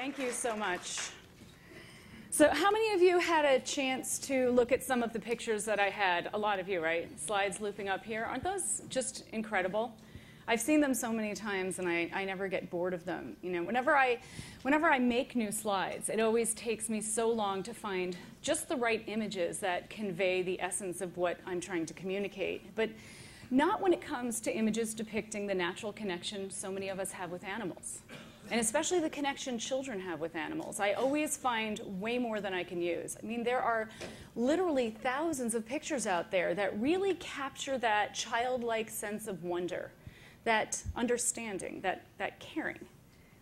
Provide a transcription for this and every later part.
Thank you so much. So how many of you had a chance to look at some of the pictures that I had? A lot of you, right? Slides looping up here. Aren't those just incredible? I've seen them so many times, and I never get bored of them. You know, whenever I make new slides, it always takes me so long to find just the right images that convey the essence of what I'm trying to communicate. But not when it comes to images depicting the natural connection so many of us have with animals, and especially the connection children have with animals. I always find way more than I can use. I mean, there are literally thousands of pictures out there that really capture that childlike sense of wonder, that understanding, that caring.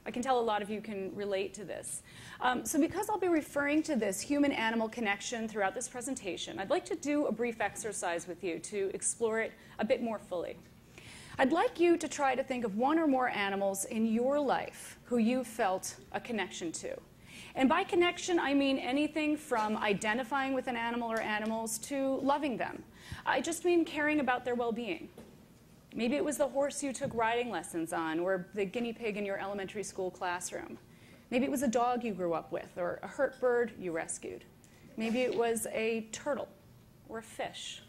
I can tell a lot of you can relate to this. So because I'll be referring to this human-animal connection throughout this presentation, I'd like to do a brief exercise with you to explore it a bit more fully. I'd like you to try to think of one or more animals in your life who you felt a connection to. And by connection, I mean anything from identifying with an animal or animals to loving them. I just mean caring about their well-being. Maybe it was the horse you took riding lessons on, or the guinea pig in your elementary school classroom. Maybe it was a dog you grew up with, or a hurt bird you rescued. Maybe it was a turtle or a fish.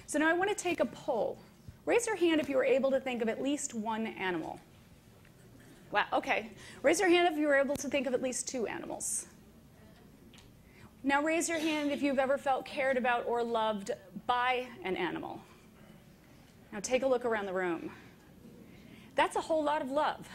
So now I want to take a poll. Raise your hand if you were able to think of at least one animal. Wow, okay. Raise your hand if you were able to think of at least two animals. Now raise your hand if you've ever felt cared about or loved by an animal. Now take a look around the room. That's a whole lot of love.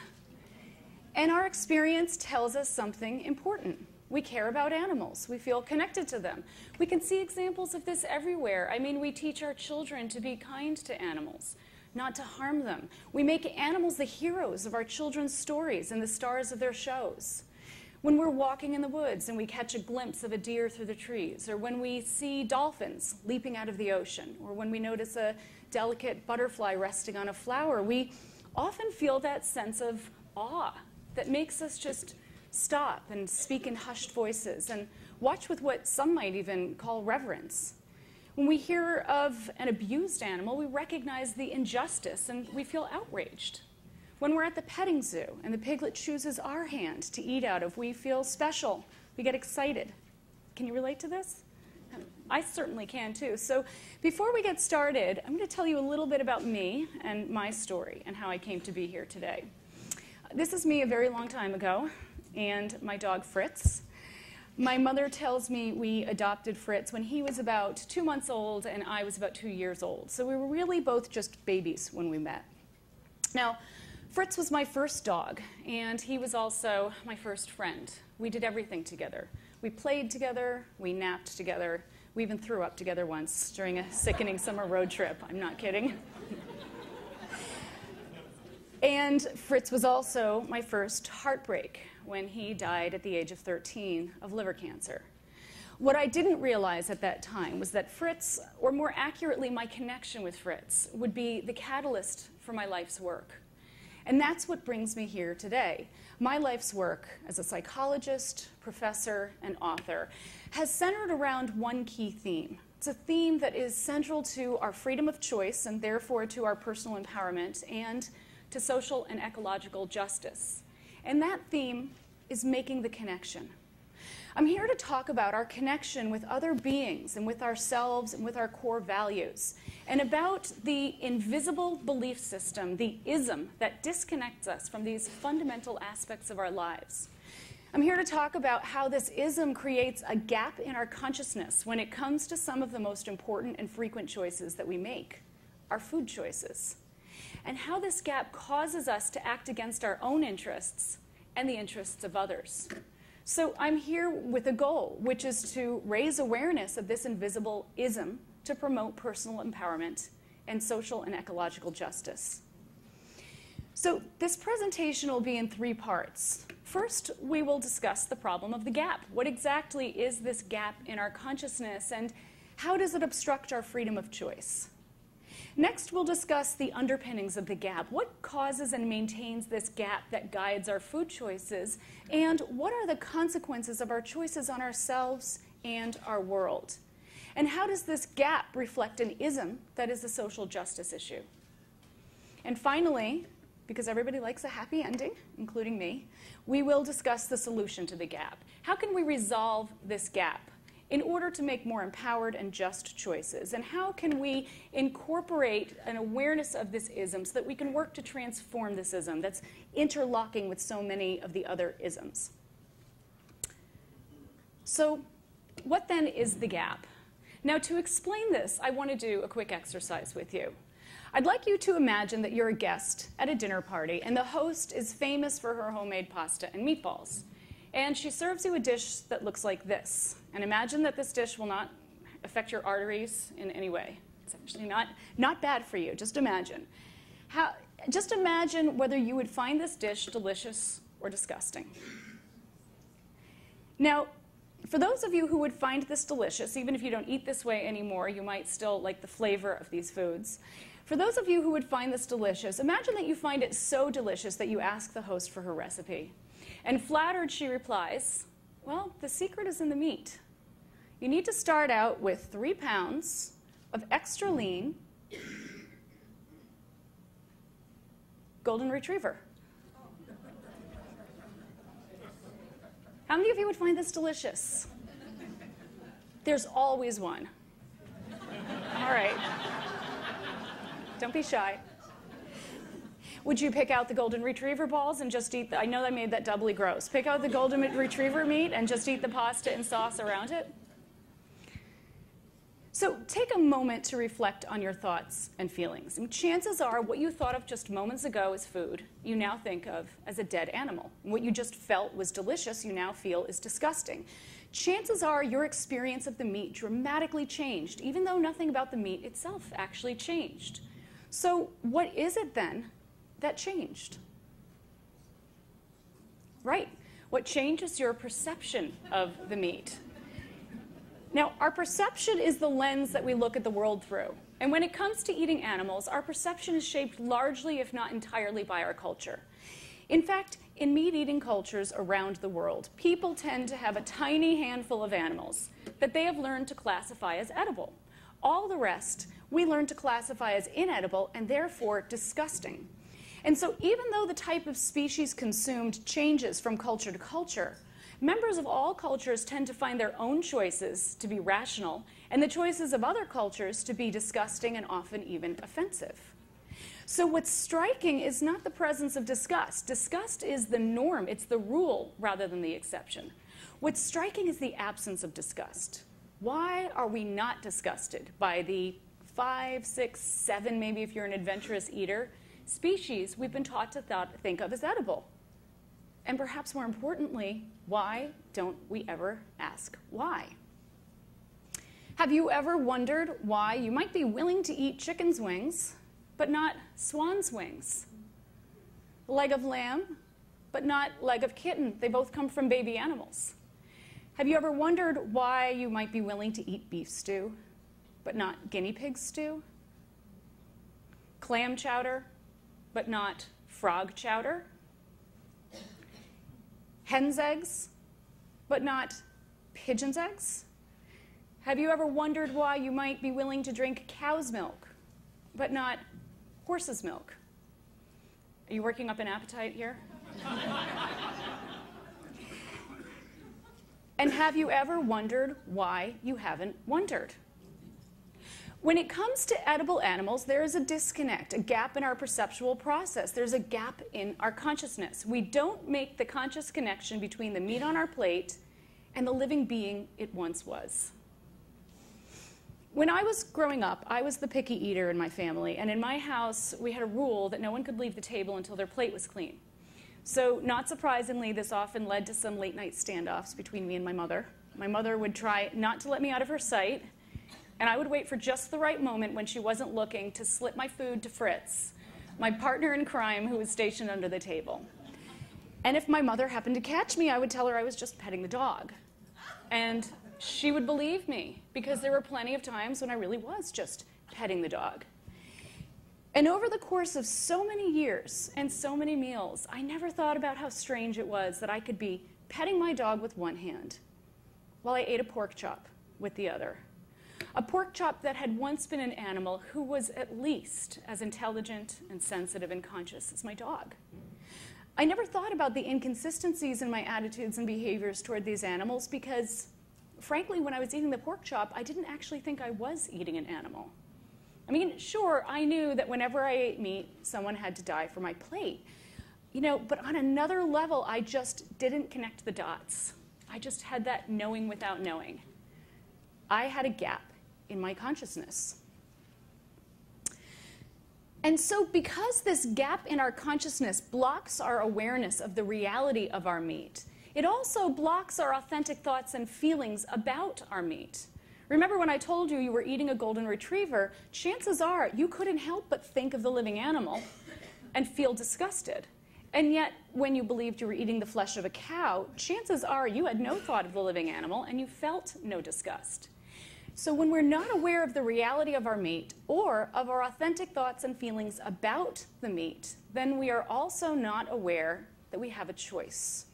And our experience tells us something important. We care about animals. We feel connected to them. We can see examples of this everywhere. I mean, we teach our children to be kind to animals, not to harm them. We make animals the heroes of our children's stories and the stars of their shows. When we're walking in the woods and we catch a glimpse of a deer through the trees, or when we see dolphins leaping out of the ocean, or when we notice a delicate butterfly resting on a flower, we often feel that sense of awe that makes us just stop and speak in hushed voices and watch with what some might even call reverence. When we hear of an abused animal, we recognize the injustice and we feel outraged. When we're at the petting zoo and the piglet chooses our hand to eat out of, we feel special. We get excited. Can you relate to this? I certainly can too. So before we get started, I'm going to tell you a little bit about me and my story and how I came to be here today. This is me a very long time ago, and my dog Fritz. My mother tells me we adopted Fritz when he was about 2 months old and I was about 2 years old. So we were really both just babies when we met. Now, Fritz was my first dog, and he was also my first friend. We did everything together. We played together, we napped together, we even threw up together once during a sickening summer road trip. I'm not kidding. And Fritz was also my first heartbreak when he died at the age of 13 of liver cancer. What I didn't realize at that time was that Fritz, or more accurately my connection with Fritz, would be the catalyst for my life's work. And that's what brings me here today. My life's work as a psychologist, professor, and author has centered around one key theme. It's a theme that is central to our freedom of choice and therefore to our personal empowerment and to social and ecological justice. And that theme is making the connection. I'm here to talk about our connection with other beings and with ourselves and with our core values, and about the invisible belief system, the ism that disconnects us from these fundamental aspects of our lives. I'm here to talk about how this ism creates a gap in our consciousness when it comes to some of the most important and frequent choices that we make, our food choices, and how this gap causes us to act against our own interests and the interests of others. So I'm here with a goal, which is to raise awareness of this invisible ism to promote personal empowerment and social and ecological justice. So this presentation will be in 3 parts. First, we will discuss the problem of the gap. What exactly is this gap in our consciousness, and how does it obstruct our freedom of choice? Next, we'll discuss the underpinnings of the gap. What causes and maintains this gap that guides our food choices? And what are the consequences of our choices on ourselves and our world? And how does this gap reflect an ism that is a social justice issue? And finally, because everybody likes a happy ending, including me, we will discuss the solution to the gap. How can we resolve this gap in order to make more empowered and just choices? And how can we incorporate an awareness of this ism so that we can work to transform this ism that's interlocking with so many of the other isms? So what then is the gap? Now, to explain this, I want to do a quick exercise with you. I'd like you to imagine that you're a guest at a dinner party, and the host is famous for her homemade pasta and meatballs. And she serves you a dish that looks like this. And imagine that this dish will not affect your arteries in any way. It's actually not bad for you. Just imagine. Just imagine whether you would find this dish delicious or disgusting. Now, for those of you who would find this delicious, even if you don't eat this way anymore, you might still like the flavor of these foods. For those of you who would find this delicious, imagine that you find it so delicious that you ask the host for her recipe. And flattered, she replies, well, the secret is in the meat. You need to start out with 3 pounds of extra lean golden retriever. How many of you would find this delicious? There's always one. All right. Don't be shy. Would you pick out the golden retriever balls and just eat I know I made that doubly gross. Pick out the golden retriever meat and just eat the pasta and sauce around it? So take a moment to reflect on your thoughts and feelings. And chances are what you thought of just moments ago as food, you now think of as a dead animal. And what you just felt was delicious, you now feel is disgusting. Chances are your experience of the meat dramatically changed, even though nothing about the meat itself actually changed. So what is it then that changed? Right. What changed is your perception of the meat. Now, our perception is the lens that we look at the world through. And when it comes to eating animals, our perception is shaped largely, if not entirely, by our culture. In fact, in meat-eating cultures around the world, people tend to have a tiny handful of animals that they have learned to classify as edible. All the rest, we learn to classify as inedible and therefore disgusting. And so even though the type of species consumed changes from culture to culture, members of all cultures tend to find their own choices to be rational and the choices of other cultures to be disgusting and often even offensive. So what's striking is not the presence of disgust. Disgust is the norm. It's the rule rather than the exception. What's striking is the absence of disgust. Why are we not disgusted by the 5, 6, 7, maybe if you're an adventurous eater, species we've been taught to think of as edible? And perhaps more importantly, why don't we ever ask why? Have you ever wondered why you might be willing to eat chicken's wings, but not swan's wings? Leg of lamb, but not leg of kitten. They both come from baby animals. Have you ever wondered why you might be willing to eat beef stew, but not guinea pig stew? Clam chowder, but not frog chowder? Hen's eggs, but not pigeon's eggs? Have you ever wondered why you might be willing to drink cow's milk, but not horse's milk? Are you working up an appetite here? And have you ever wondered why you haven't wondered? When it comes to edible animals, there is a disconnect, a gap in our perceptual process. There's a gap in our consciousness. We don't make the conscious connection between the meat on our plate and the living being it once was. When I was growing up, I was the picky eater in my family, and in my house, we had a rule that no one could leave the table until their plate was clean. So, not surprisingly, this often led to some late-night standoffs between me and my mother. My mother would try not to let me out of her sight, and I would wait for just the right moment when she wasn't looking to slip my food to Fritz, my partner in crime who was stationed under the table. And if my mother happened to catch me, I would tell her I was just petting the dog. And she would believe me, because there were plenty of times when I really was just petting the dog. And over the course of so many years and so many meals, I never thought about how strange it was that I could be petting my dog with one hand while I ate a pork chop with the other. A pork chop that had once been an animal who was at least as intelligent and sensitive and conscious as my dog. I never thought about the inconsistencies in my attitudes and behaviors toward these animals because, frankly, when I was eating the pork chop, I didn't actually think I was eating an animal. I mean, sure, I knew that whenever I ate meat, someone had to die for my plate. But on another level, I just didn't connect the dots. I just had that knowing without knowing. I had a gap in my consciousness. And so because this gap in our consciousness blocks our awareness of the reality of our meat, it also blocks our authentic thoughts and feelings about our meat. Remember when I told you you were eating a golden retriever, chances are you couldn't help but think of the living animal and feel disgusted. And yet, when you believed you were eating the flesh of a cow, chances are you had no thought of the living animal and you felt no disgust. So when we're not aware of the reality of our meat or of our authentic thoughts and feelings about the meat, then we are also not aware that we have a choice,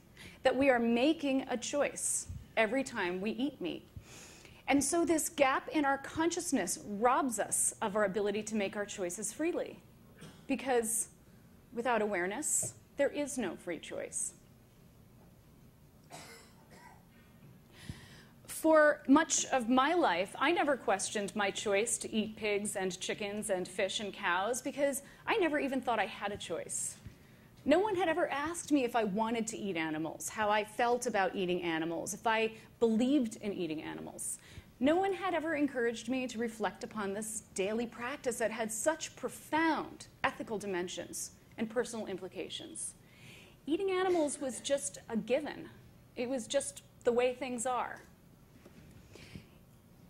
that we are making a choice every time we eat meat. And so this gap in our consciousness robs us of our ability to make our choices freely, because without awareness, there is no free choice. For much of my life, I never questioned my choice to eat pigs and chickens and fish and cows because I never even thought I had a choice. No one had ever asked me if I wanted to eat animals, how I felt about eating animals, if I believed in eating animals. No one had ever encouraged me to reflect upon this daily practice that had such profound ethical dimensions and personal implications. Eating animals was just a given. It was just the way things are.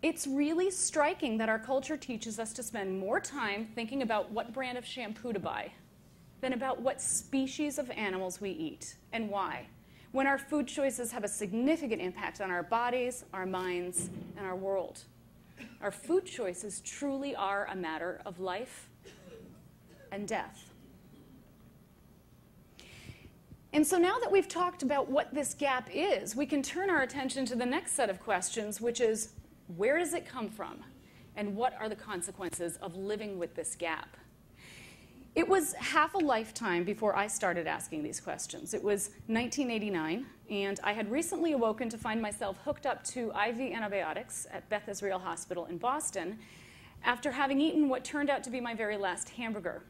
It's really striking that our culture teaches us to spend more time thinking about what brand of shampoo to buy than about what species of animals we eat and why, when our food choices have a significant impact on our bodies, our minds, and our world. Our food choices truly are a matter of life and death. And so now that we've talked about what this gap is, we can turn our attention to the next set of questions, which is, where does it come from? And what are the consequences of living with this gap? It was half a lifetime before I started asking these questions. It was 1989, and I had recently awoken to find myself hooked up to IV antibiotics at Beth Israel Hospital in Boston after having eaten what turned out to be my very last hamburger.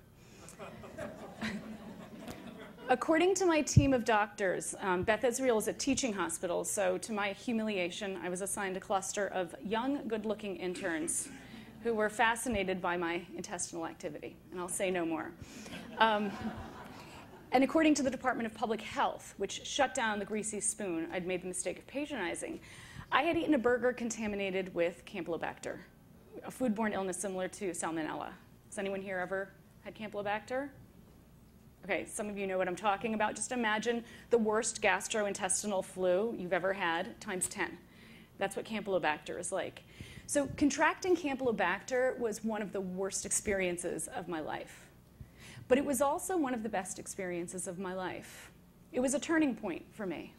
According to my team of doctors, Beth Israel is a teaching hospital, so to my humiliation, I was assigned a cluster of young, good-looking interns who were fascinated by my intestinal activity, and I'll say no more. And according to the Department of Public Health, which shut down the greasy spoon I'd made the mistake of patronizing, I had eaten a burger contaminated with Campylobacter, a foodborne illness similar to Salmonella. Has anyone here ever had Campylobacter? Okay, some of you know what I'm talking about. Just imagine the worst gastrointestinal flu you've ever had times 10. That's what Campylobacter is like. So contracting Campylobacter was one of the worst experiences of my life. But it was also one of the best experiences of my life. It was a turning point for me.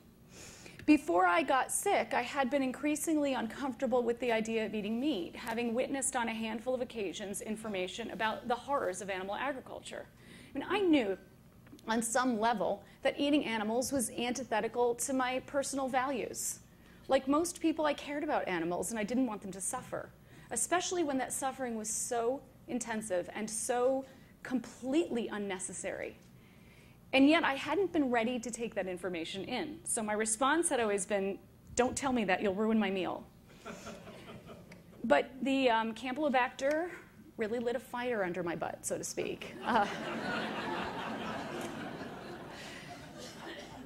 Before I got sick, I had been increasingly uncomfortable with the idea of eating meat, having witnessed on a handful of occasions information about the horrors of animal agriculture. I mean, I knew on some level that eating animals was antithetical to my personal values. Like most people, I cared about animals and I didn't want them to suffer, especially when that suffering was so intensive and so completely unnecessary. And yet I hadn't been ready to take that information in. So my response had always been, don't tell me that, you'll ruin my meal. But the Campylobacter really lit a fire under my butt, so to speak.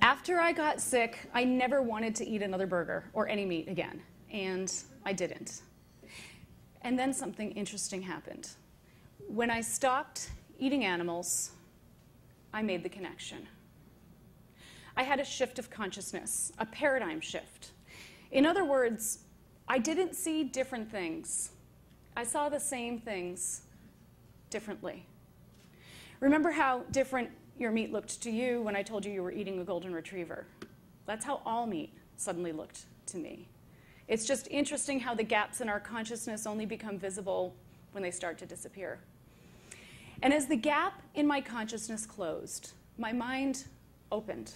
After I got sick, I never wanted to eat another burger or any meat again, and I didn't. And then something interesting happened. When I stopped eating animals, I made the connection. I had a shift of consciousness, a paradigm shift. In other words, I didn't see different things. I saw the same things differently. Remember how different your meat looked to you when I told you you were eating a golden retriever? That's how all meat suddenly looked to me. It's just interesting how the gaps in our consciousness only become visible when they start to disappear. And as the gap in my consciousness closed, my mind opened.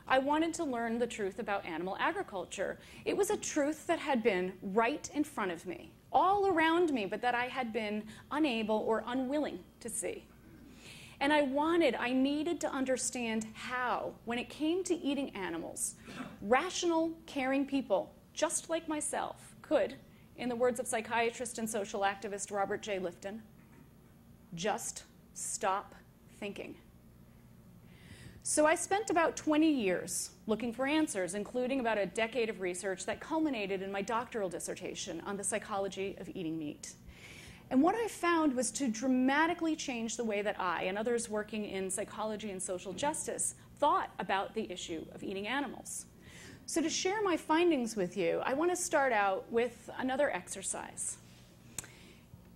I wanted to learn the truth about animal agriculture. It was a truth that had been right in front of me, all around me, but that I had been unable or unwilling to see. And I needed to understand how, when it came to eating animals, rational, caring people, just like myself, could, in the words of psychiatrist and social activist Robert J. Lifton, just stop thinking. So I spent about 20 years looking for answers, including about a decade of research that culminated in my doctoral dissertation on the psychology of eating meat. And what I found was to dramatically change the way that I and others working in psychology and social justice thought about the issue of eating animals. So to share my findings with you, I want to start out with another exercise.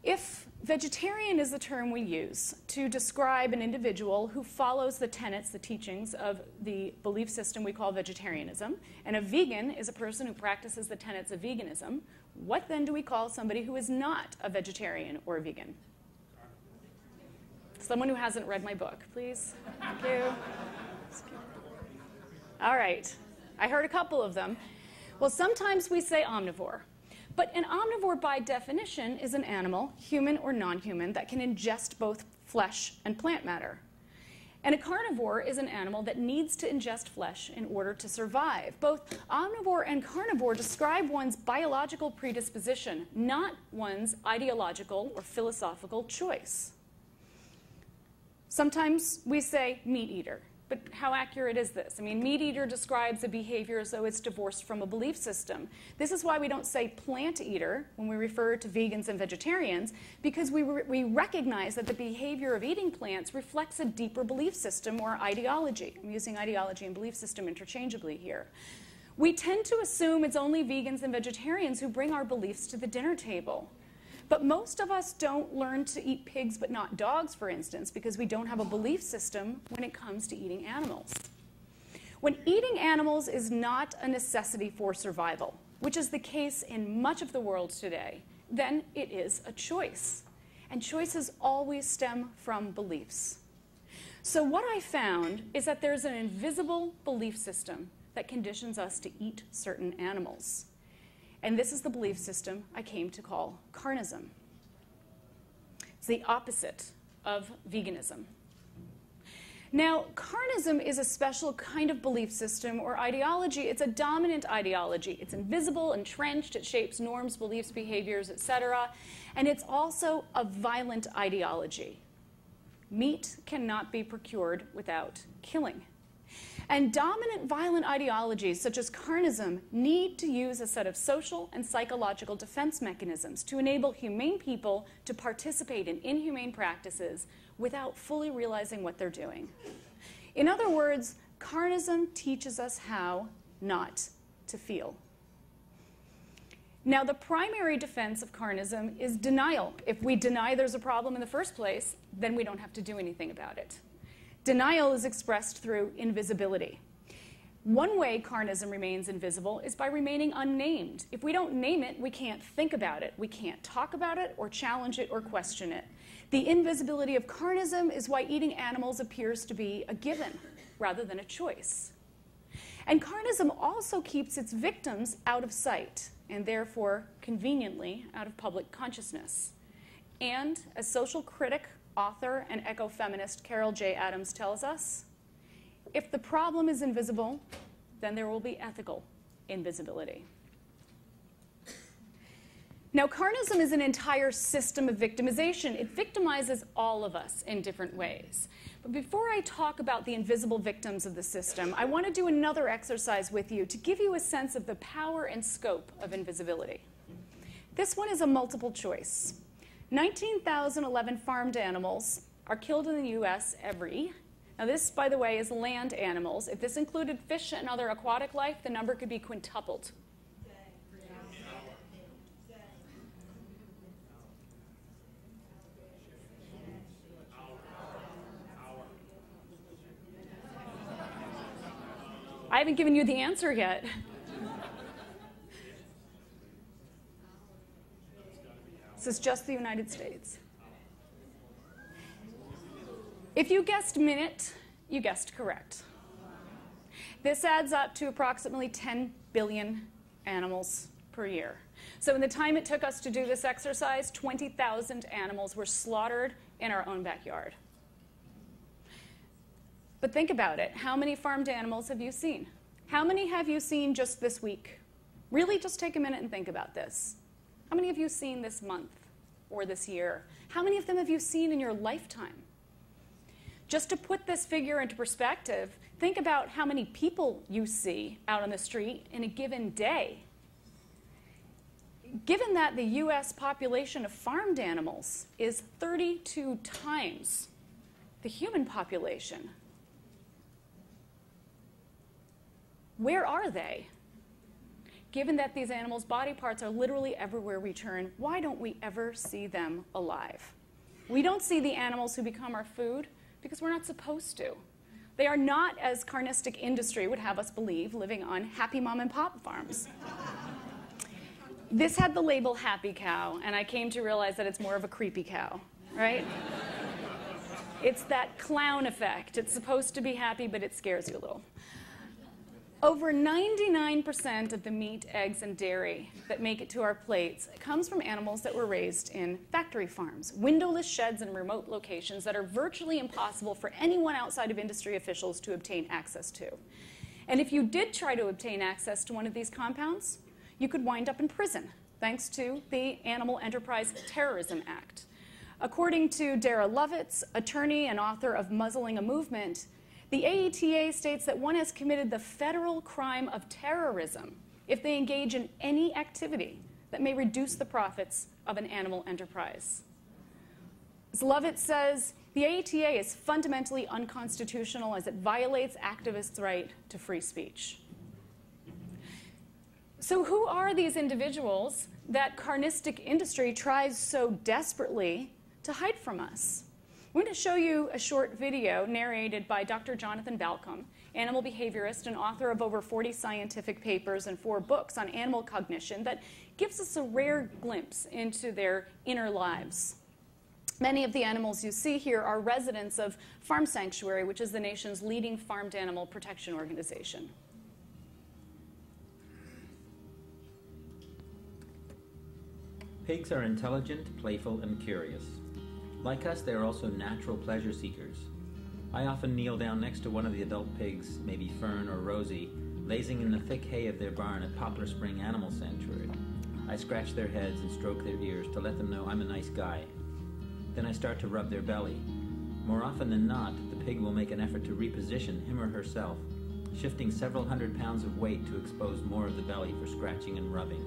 If vegetarian is the term we use to describe an individual who follows the tenets, the teachings of the belief system we call vegetarianism, and a vegan is a person who practices the tenets of veganism, what then do we call somebody who is not a vegetarian or a vegan? Someone who hasn't read my book, please. Thank you. All right. I heard a couple of them. Well, sometimes we say omnivore. But an omnivore, by definition, is an animal, human or non-human, that can ingest both flesh and plant matter. And a carnivore is an animal that needs to ingest flesh in order to survive. Both omnivore and carnivore describe one's biological predisposition, not one's ideological or philosophical choice. Sometimes we say meat eater. But how accurate is this? I mean, meat eater describes a behavior as though it's divorced from a belief system. This is why we don't say plant eater when we refer to vegans and vegetarians, because we recognize that the behavior of eating plants reflects a deeper belief system or ideology. I'm using ideology and belief system interchangeably here. We tend to assume it's only vegans and vegetarians who bring our beliefs to the dinner table. But most of us don't learn to eat pigs but not dogs, for instance, because we don't have a belief system when it comes to eating animals. When eating animals is not a necessity for survival, which is the case in much of the world today, then it is a choice. And choices always stem from beliefs. So what I found is that there's an invisible belief system that conditions us to eat certain animals. And this is the belief system I came to call Carnism. It's the opposite of veganism. Now, Carnism is a special kind of belief system or ideology. It's a dominant ideology. It's invisible, entrenched. It shapes norms, beliefs, behaviors, etc. And it's also a violent ideology. Meat cannot be procured without killing. And dominant violent ideologies, such as Carnism, need to use a set of social and psychological defense mechanisms to enable humane people to participate in inhumane practices without fully realizing what they're doing. In other words, Carnism teaches us how not to feel. Now, the primary defense of Carnism is denial. If we deny there's a problem in the first place, then we don't have to do anything about it. Denial is expressed through invisibility. One way Carnism remains invisible is by remaining unnamed. If we don't name it, we can't think about it. We can't talk about it or challenge it or question it. The invisibility of Carnism is why eating animals appears to be a given rather than a choice. And Carnism also keeps its victims out of sight and therefore conveniently out of public consciousness. And as social critic, author, and ecofeminist Carol J. Adams tells us, if the problem is invisible, then there will be ethical invisibility. Now, Carnism is an entire system of victimization. It victimizes all of us in different ways. But before I talk about the invisible victims of the system, I want to do another exercise with you to give you a sense of the power and scope of invisibility. This one is a multiple choice. 19,011 farmed animals are killed in the U.S. Now this, by the way, is land animals. If this included fish and other aquatic life, the number could be quintupled. I haven't given you the answer yet. This is just the United States. If you guessed minute, you guessed correct. This adds up to approximately 10 billion animals per year. So in the time it took us to do this exercise, 20,000 animals were slaughtered in our own backyard. But think about it. How many farmed animals have you seen? How many have you seen just this week? Really, just take a minute and think about this. How many have you seen this month or this year? How many of them have you seen in your lifetime? Just to put this figure into perspective, think about how many people you see out on the street in a given day. Given that the US population of farmed animals is 32 times the human population, where are they? Given that these animals' body parts are literally everywhere we turn, why don't we ever see them alive? We don't see the animals who become our food because we're not supposed to. They are not, as carnistic industry would have us believe, living on happy mom and pop farms. This had the label happy cow, and I came to realize that it's more of a creepy cow, right? It's that clown effect. It's supposed to be happy, but it scares you a little. Over 99% of the meat, eggs, and dairy that make it to our plates comes from animals that were raised in factory farms, windowless sheds in remote locations that are virtually impossible for anyone outside of industry officials to obtain access to. And if you did try to obtain access to one of these compounds, you could wind up in prison, thanks to the Animal Enterprise Terrorism Act. According to Dara Lovitz, attorney and author of Muzzling a Movement, the AETA states that one has committed the federal crime of terrorism if they engage in any activity that may reduce the profits of an animal enterprise. As Lovitz says, the AETA is fundamentally unconstitutional as it violates activists' right to free speech. So who are these individuals that carnistic industry tries so desperately to hide from us? I'm going to show you a short video narrated by Dr. Jonathan Balcom, animal behaviorist and author of over 40 scientific papers and 4 books on animal cognition that gives us a rare glimpse into their inner lives. Many of the animals you see here are residents of Farm Sanctuary, which is the nation's leading farmed animal protection organization. Pigs are intelligent, playful, and curious. Like us, they are also natural pleasure seekers. I often kneel down next to one of the adult pigs, maybe Fern or Rosie, lazing in the thick hay of their barn at Poplar Spring Animal Sanctuary. I scratch their heads and stroke their ears to let them know I'm a nice guy. Then I start to rub their belly. More often than not, the pig will make an effort to reposition him or herself, shifting several hundred pounds of weight to expose more of the belly for scratching and rubbing.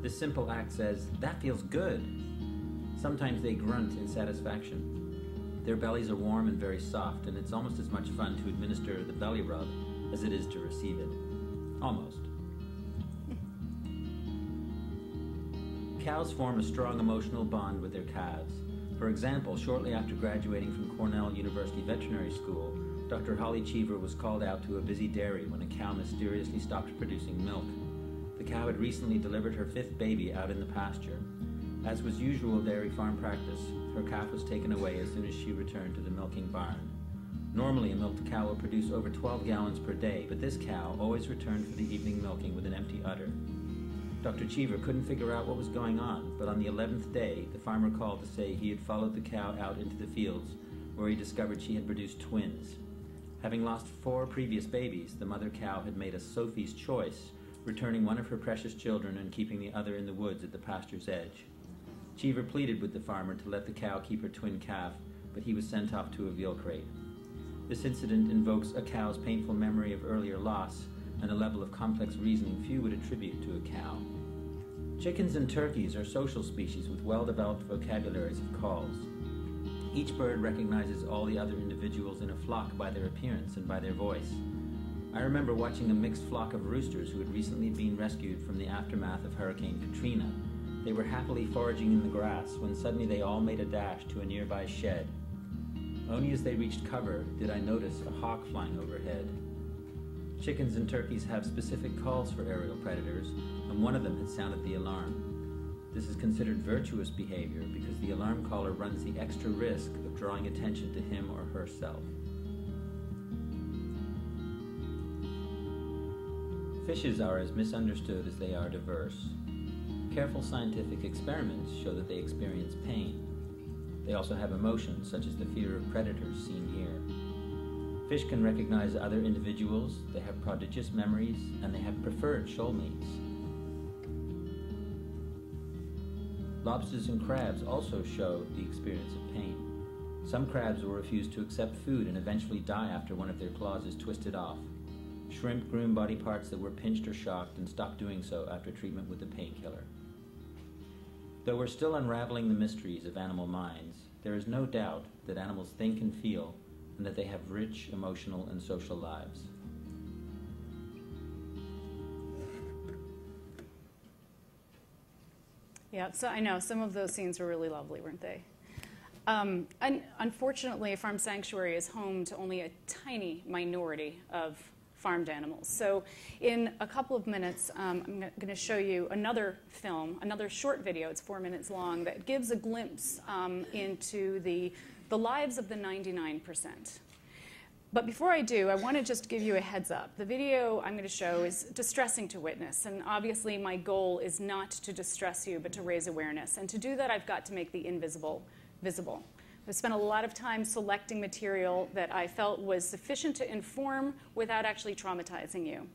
This simple act says, "That feels good." Sometimes they grunt in satisfaction. Their bellies are warm and very soft, and it's almost as much fun to administer the belly rub as it is to receive it. Almost. Cows form a strong emotional bond with their calves. For example, shortly after graduating from Cornell University Veterinary School, Dr. Holly Cheever was called out to a busy dairy when a cow mysteriously stopped producing milk. The cow had recently delivered her 5th baby out in the pasture. As was usual dairy farm practice, her calf was taken away as soon as she returned to the milking barn. Normally, a milked cow will produce over 12 gallons per day, but this cow always returned for the evening milking with an empty udder. Dr. Cheever couldn't figure out what was going on, but on the 11th day, the farmer called to say he had followed the cow out into the fields, where he discovered she had produced twins. Having lost 4 previous babies, the mother cow had made a Sophie's choice, returning one of her precious children and keeping the other in the woods at the pasture's edge. Cheever pleaded with the farmer to let the cow keep her twin calf, but he was sent off to a veal crate. This incident invokes a cow's painful memory of earlier loss and a level of complex reasoning few would attribute to a cow. Chickens and turkeys are social species with well-developed vocabularies of calls. Each bird recognizes all the other individuals in a flock by their appearance and by their voice. I remember watching a mixed flock of roosters who had recently been rescued from the aftermath of Hurricane Katrina. They were happily foraging in the grass when suddenly they all made a dash to a nearby shed. Only as they reached cover did I notice a hawk flying overhead. Chickens and turkeys have specific calls for aerial predators, and one of them had sounded the alarm. This is considered virtuous behavior because the alarm caller runs the extra risk of drawing attention to him or herself. Fishes are as misunderstood as they are diverse. Careful scientific experiments show that they experience pain. They also have emotions, such as the fear of predators seen here. Fish can recognize other individuals, they have prodigious memories, and they have preferred shoalmates. Lobsters and crabs also show the experience of pain. Some crabs will refuse to accept food and eventually die after one of their claws is twisted off. Shrimp groom body parts that were pinched or shocked and stop doing so after treatment with a painkiller. Though we're still unraveling the mysteries of animal minds, there is no doubt that animals think and feel, and that they have rich emotional and social lives. Yeah, so I know some of those scenes were really lovely, weren't they? Unfortunately, a farm sanctuary is home to only a tiny minority of farmed animals. So in a couple of minutes, I'm going to show you another film, another short video, it's 4 minutes long, that gives a glimpse into the lives of the 99%. But before I do, I want to just give you a heads up. The video I'm going to show is distressing to witness, and obviously my goal is not to distress you, but to raise awareness. And to do that, I've got to make the invisible visible. I've spent a lot of time selecting material that I felt was sufficient to inform without actually traumatizing you.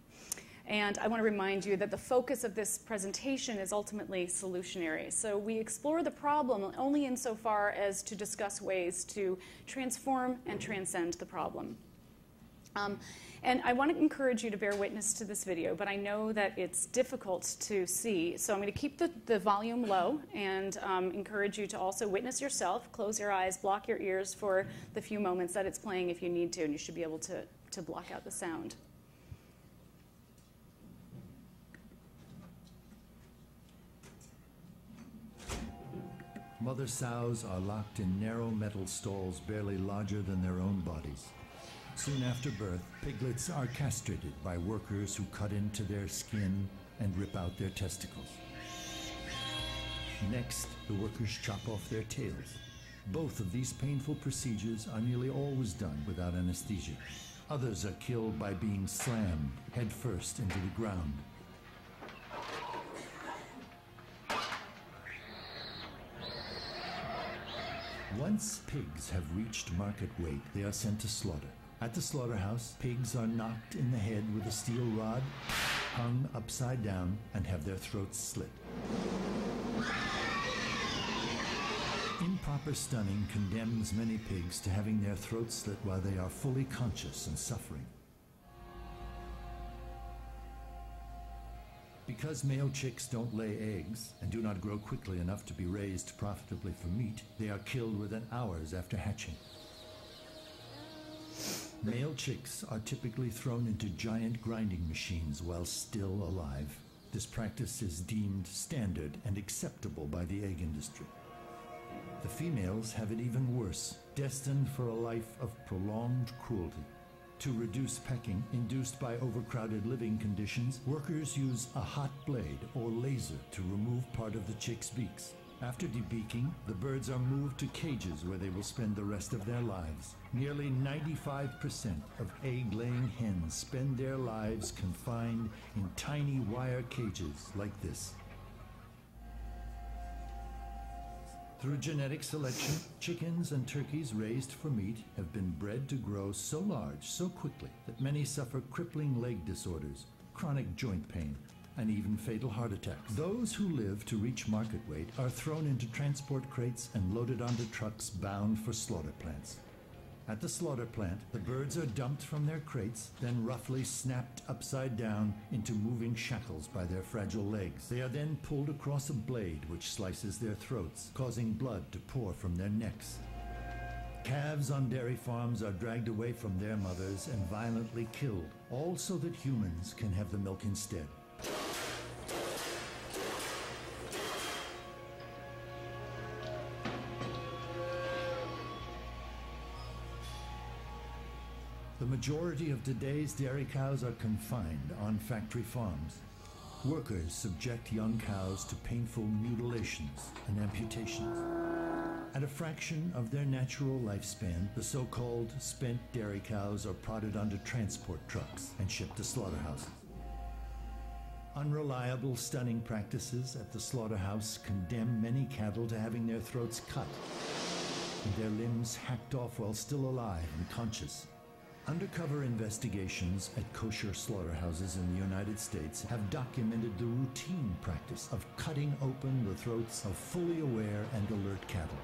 And I want to remind you that the focus of this presentation is ultimately solutionary. So we explore the problem only insofar as to discuss ways to transform and transcend the problem. And I want to encourage you to bear witness to this video, but I know that it's difficult to see. So I'm going to keep the volume low and encourage you to also witness yourself. Close your eyes, block your ears for the few moments that it's playing if you need to, and you should be able to block out the sound. Mother sows are locked in narrow metal stalls barely larger than their own bodies. Soon after birth, piglets are castrated by workers who cut into their skin and rip out their testicles. Next, the workers chop off their tails. Both of these painful procedures are nearly always done without anesthesia. Others are killed by being slammed headfirst into the ground. Once pigs have reached market weight, they are sent to slaughter. At the slaughterhouse, pigs are knocked in the head with a steel rod, hung upside down, and have their throats slit. Improper stunning condemns many pigs to having their throats slit while they are fully conscious and suffering. Because male chicks don't lay eggs and do not grow quickly enough to be raised profitably for meat, they are killed within hours after hatching. Male chicks are typically thrown into giant grinding machines while still alive. This practice is deemed standard and acceptable by the egg industry. The females have it even worse, destined for a life of prolonged cruelty. To reduce pecking induced by overcrowded living conditions, workers use a hot blade or laser to remove part of the chick's beaks. After debeaking, the birds are moved to cages where they will spend the rest of their lives. Nearly 95% of egg-laying hens spend their lives confined in tiny wire cages like this. Through genetic selection, chickens and turkeys raised for meat have been bred to grow so large so quickly that many suffer crippling leg disorders, chronic joint pain, and even fatal heart attacks. Those who live to reach market weight are thrown into transport crates and loaded onto trucks bound for slaughter plants. At the slaughter plant, the birds are dumped from their crates, then roughly snapped upside down into moving shackles by their fragile legs. They are then pulled across a blade which slices their throats, causing blood to pour from their necks. Calves on dairy farms are dragged away from their mothers and violently killed, all so that humans can have the milk instead. The majority of today's dairy cows are confined on factory farms. Workers subject young cows to painful mutilations and amputations. At a fraction of their natural lifespan, the so-called spent dairy cows are prodded onto transport trucks and shipped to slaughterhouses. Unreliable stunning practices at the slaughterhouse condemn many cattle to having their throats cut and their limbs hacked off while still alive and conscious. Undercover investigations at kosher slaughterhouses in the United States have documented the routine practice of cutting open the throats of fully aware and alert cattle.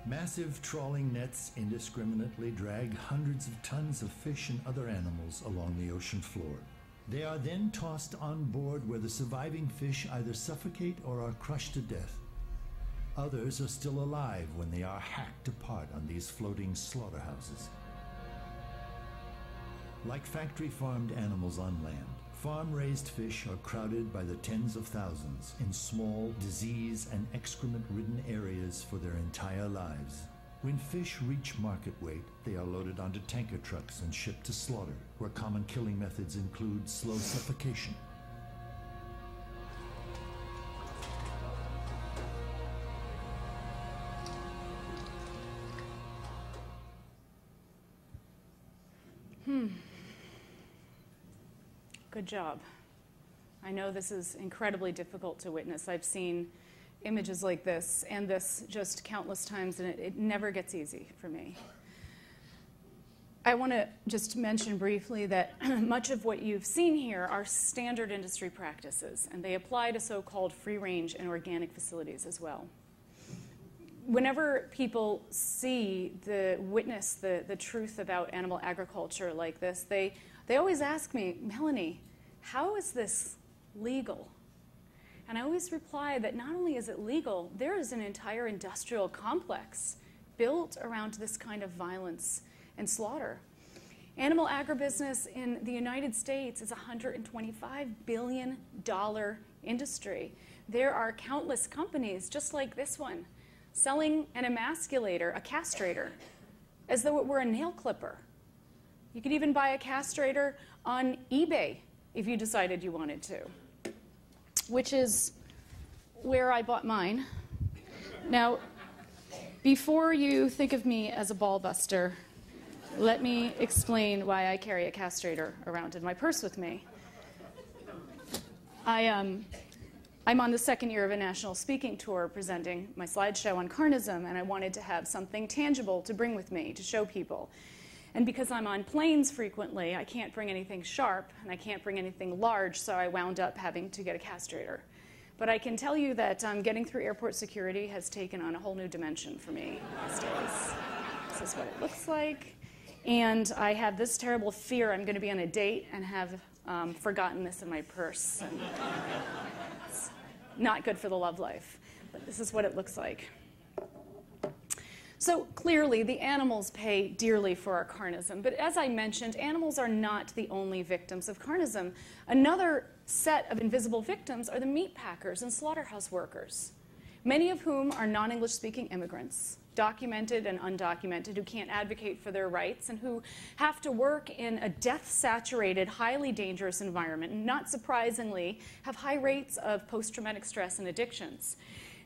Massive trawling nets indiscriminately drag hundreds of tons of fish and other animals along the ocean floor. They are then tossed on board where the surviving fish either suffocate or are crushed to death. Others are still alive when they are hacked apart on these floating slaughterhouses. Like factory-farmed animals on land, farm-raised fish are crowded by the tens of thousands in small, disease- and excrement-ridden areas for their entire lives. When fish reach market weight, they are loaded onto tanker trucks and shipped to slaughter, where common killing methods include slow suffocation. Good job. I know this is incredibly difficult to witness. I've seen images like this and this just countless times, and it never gets easy for me. I want to just mention briefly that much of what you've seen here are standard industry practices, and they apply to so-called free-range and organic facilities as well. Whenever people witness the truth about animal agriculture like this, they always ask me, Melanie, how is this legal? And I always reply that not only is it legal, there is an entire industrial complex built around this kind of violence and slaughter. Animal agribusiness in the United States is a $125 billion industry. There are countless companies, just like this one, selling an emasculator, a castrator, as though it were a nail clipper. You could even buy a castrator on eBay if you decided you wanted to, which is where I bought mine. Now, before you think of me as a ball buster, let me explain why I carry a castrator around in my purse with me. I'm on the second year of a national speaking tour presenting my slideshow on Carnism, and I wanted to have something tangible to bring with me to show people. And because I'm on planes frequently, I can't bring anything sharp, and I can't bring anything large, so I wound up having to get a castrator. But I can tell you that getting through airport security has taken on a whole new dimension for me these days. This is what it looks like. And I have this terrible fear I'm going to be on a date and have forgotten this in my purse. And it's not good for the love life. But this is what it looks like. So clearly, the animals pay dearly for our carnism. But as I mentioned, animals are not the only victims of carnism. Another set of invisible victims are the meat packers and slaughterhouse workers, many of whom are non-English speaking immigrants, documented and undocumented, who can't advocate for their rights and who have to work in a death-saturated, highly dangerous environment, and not surprisingly, have high rates of post-traumatic stress and addictions.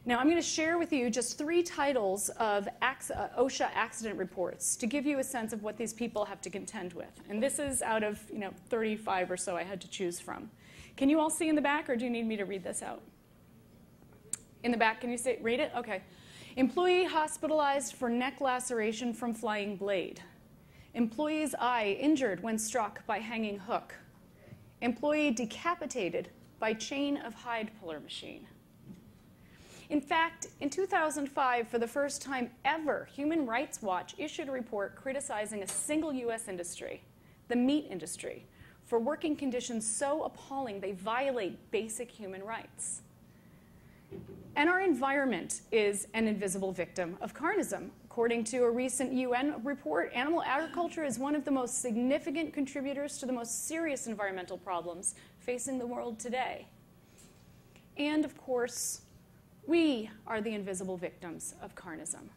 Now, I'm going to share with you just 3 titles of OSHA accident reports to give you a sense of what these people have to contend with. And this is out of 35 or so I had to choose from. Can you all see in the back, or do you need me to read this out? In the back, can you read it? Okay. Employee hospitalized for neck laceration from flying blade. Employee's eye injured when struck by hanging hook. Employee decapitated by chain of hide puller machine. In fact, in 2005, for the first time ever, Human Rights Watch issued a report criticizing a single U.S. industry, the meat industry, for working conditions so appalling they violate basic human rights. And our environment is an invisible victim of carnism. According to a recent UN report, animal agriculture is one of the most significant contributors to the most serious environmental problems facing the world today. And of course, We are the invisible victims of carnism.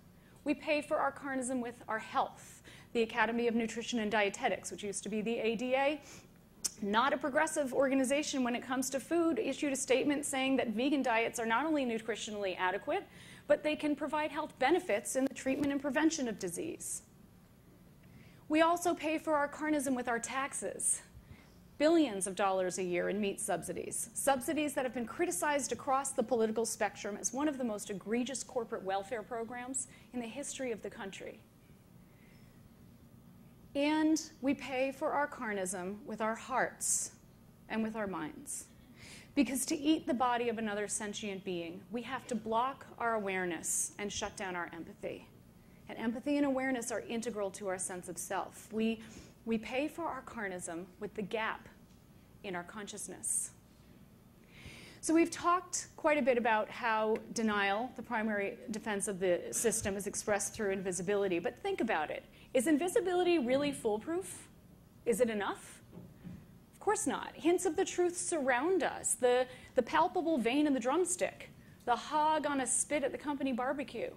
We pay for our carnism with our health. The Academy of Nutrition and Dietetics, which used to be the ADA, not a progressive organization when it comes to food, issued a statement saying that vegan diets are not only nutritionally adequate, but they can provide health benefits in the treatment and prevention of disease. We also pay for our carnism with our taxes. Billions of dollars a year in meat subsidies. Subsidies that have been criticized across the political spectrum as one of the most egregious corporate welfare programs in the history of the country. And we pay for our carnism with our hearts and with our minds. Because to eat the body of another sentient being, we have to block our awareness and shut down our empathy. And empathy and awareness are integral to our sense of self. We pay for our carnism with the gap in our consciousness. So we've talked quite a bit about how denial, the primary defense of the system, is expressed through invisibility. But think about it. Is invisibility really foolproof? Is it enough? Of course not. Hints of the truth surround us. The palpable vein in the drumstick, the hog on a spit at the company barbecue,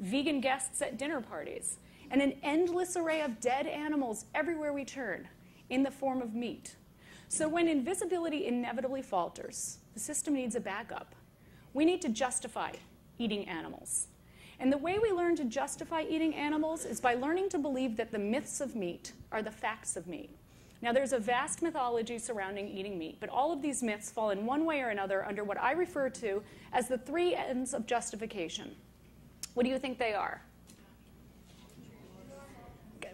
vegan guests at dinner parties, and an endless array of dead animals everywhere we turn in the form of meat. So when invisibility inevitably falters, the system needs a backup. We need to justify eating animals. And the way we learn to justify eating animals is by learning to believe that the myths of meat are the facts of meat. Now, there's a vast mythology surrounding eating meat, but all of these myths fall in one way or another under what I refer to as the three ends of justification. What do you think they are?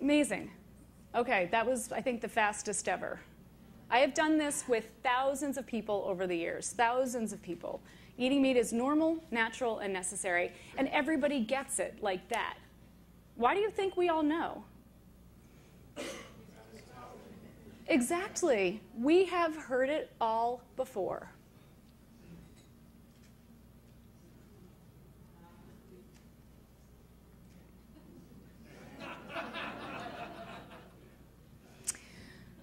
Amazing. Okay, that was, I think, the fastest ever. I have done this with thousands of people over the years, thousands of people. Eating meat is normal, natural, and necessary, and everybody gets it like that. Why do you think we all know? Exactly. We have heard it all before.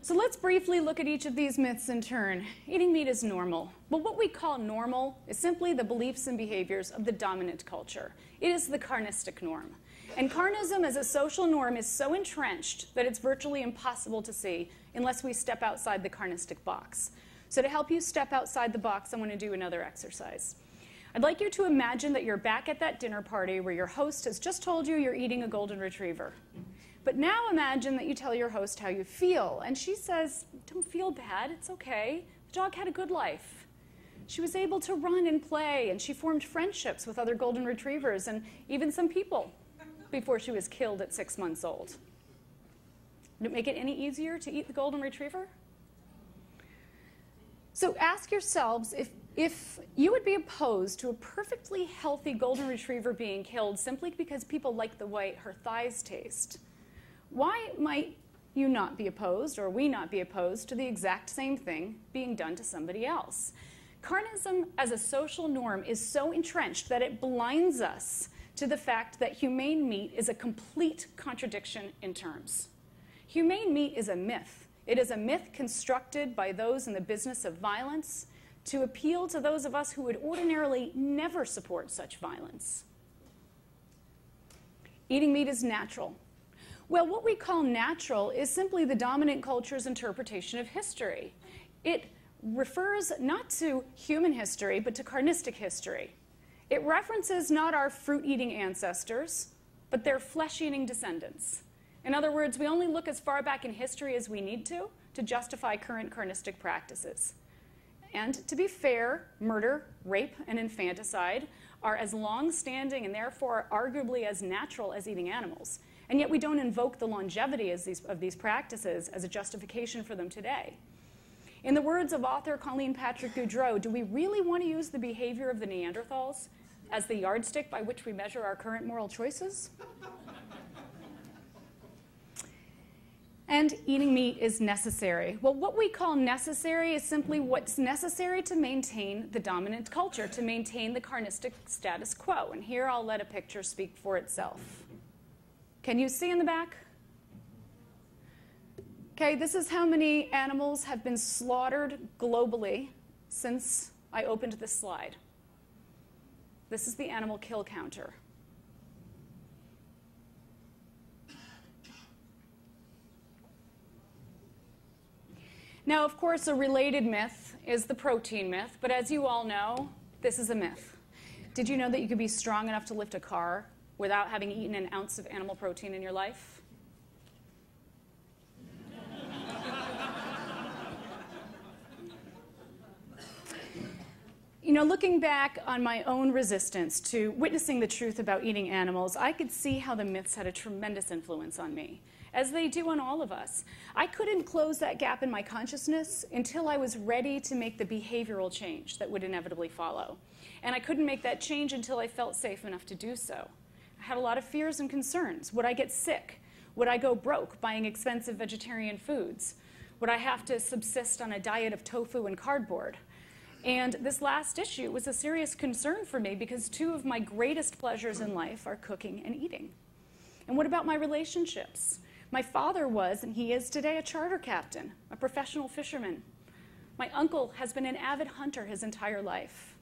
So let's briefly look at each of these myths in turn. Eating meat is normal. But what we call normal is simply the beliefs and behaviors of the dominant culture. It is the carnistic norm. And carnism as a social norm is so entrenched that it's virtually impossible to see unless we step outside the carnistic box. So to help you step outside the box, I want to do another exercise. I'd like you to imagine that you're back at that dinner party where your host has just told you you're eating a golden retriever. But now imagine that you tell your host how you feel, and she says, "Don't feel bad, it's okay. The dog had a good life. She was able to run and play, and she formed friendships with other golden retrievers and even some people before she was killed at 6 months old." Would it make it any easier to eat the golden retriever? So ask yourselves if you would be opposed to a perfectly healthy golden retriever being killed simply because people like the way her thighs taste. Why might you not be opposed, or we not be opposed, to the exact same thing being done to somebody else? Carnism as a social norm is so entrenched that it blinds us to the fact that humane meat is a complete contradiction in terms. Humane meat is a myth. It is a myth constructed by those in the business of violence to appeal to those of us who would ordinarily never support such violence. Eating meat is natural. Well, what we call natural is simply the dominant culture's interpretation of history. It refers not to human history, but to carnistic history. It references not our fruit-eating ancestors, but their flesh-eating descendants. In other words, we only look as far back in history as we need to justify current carnistic practices. And to be fair, murder, rape, and infanticide are as long-standing and therefore arguably as natural as eating animals. And yet we don't invoke the longevity of these practices as a justification for them today. In the words of author Colleen Patrick Goudreau, do we really want to use the behavior of the Neanderthals as the yardstick by which we measure our current moral choices? And eating meat is necessary. Well, what we call necessary is simply what's necessary to maintain the dominant culture, to maintain the carnistic status quo. And here I'll let a picture speak for itself. Can you see in the back? Okay, this is how many animals have been slaughtered globally since I opened this slide. This is the animal kill counter. Now, of course, a related myth is the protein myth, but as you all know, this is a myth. Did you know that you could be strong enough to lift a car without having eaten an ounce of animal protein in your life? You know, looking back on my own resistance to witnessing the truth about eating animals, I could see how the myths had a tremendous influence on me, as they do on all of us. I couldn't close that gap in my consciousness until I was ready to make the behavioral change that would inevitably follow. And I couldn't make that change until I felt safe enough to do so. I had a lot of fears and concerns. Would I get sick? Would I go broke buying expensive vegetarian foods? Would I have to subsist on a diet of tofu and cardboard? And this last issue was a serious concern for me because two of my greatest pleasures in life are cooking and eating. And what about my relationships? My father was, and he is today, a charter captain, a professional fisherman. My uncle has been an avid hunter his entire life.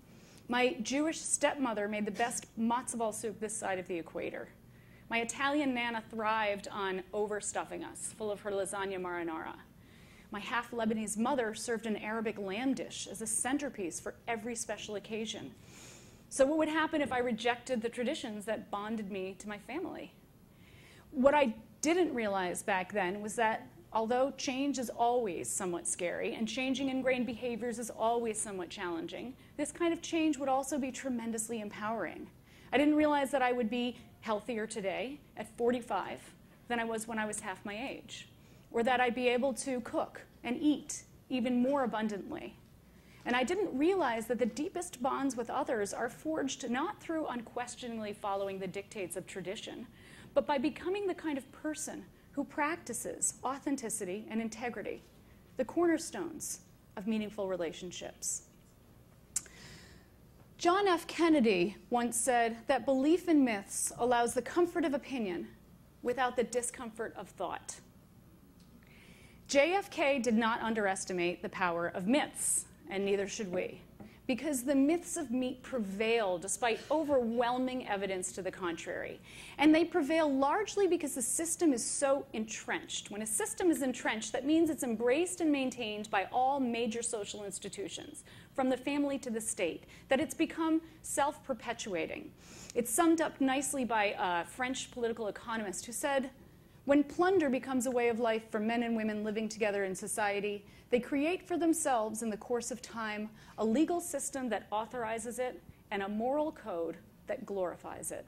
My Jewish stepmother made the best matzo ball soup this side of the equator. My Italian nana thrived on overstuffing us, full of her lasagna marinara. My half-Lebanese mother served an Arabic lamb dish as a centerpiece for every special occasion. So what would happen if I rejected the traditions that bonded me to my family? What I didn't realize back then was that although change is always somewhat scary and changing ingrained behaviors is always somewhat challenging, this kind of change would also be tremendously empowering. I didn't realize that I would be healthier today at 45 than I was when I was half my age, or that I'd be able to cook and eat even more abundantly. And I didn't realize that the deepest bonds with others are forged not through unquestioningly following the dictates of tradition, but by becoming the kind of person who practices authenticity and integrity, the cornerstones of meaningful relationships. John F. Kennedy once said that belief in myths allows the comfort of opinion without the discomfort of thought. JFK did not underestimate the power of myths, and neither should we, because the myths of meat prevail despite overwhelming evidence to the contrary. And they prevail largely because the system is so entrenched. When a system is entrenched, that means it's embraced and maintained by all major social institutions, from the family to the state, that it's become self-perpetuating. It's summed up nicely by a French political economist who said, when plunder becomes a way of life for men and women living together in society, they create for themselves in the course of time a legal system that authorizes it and a moral code that glorifies it.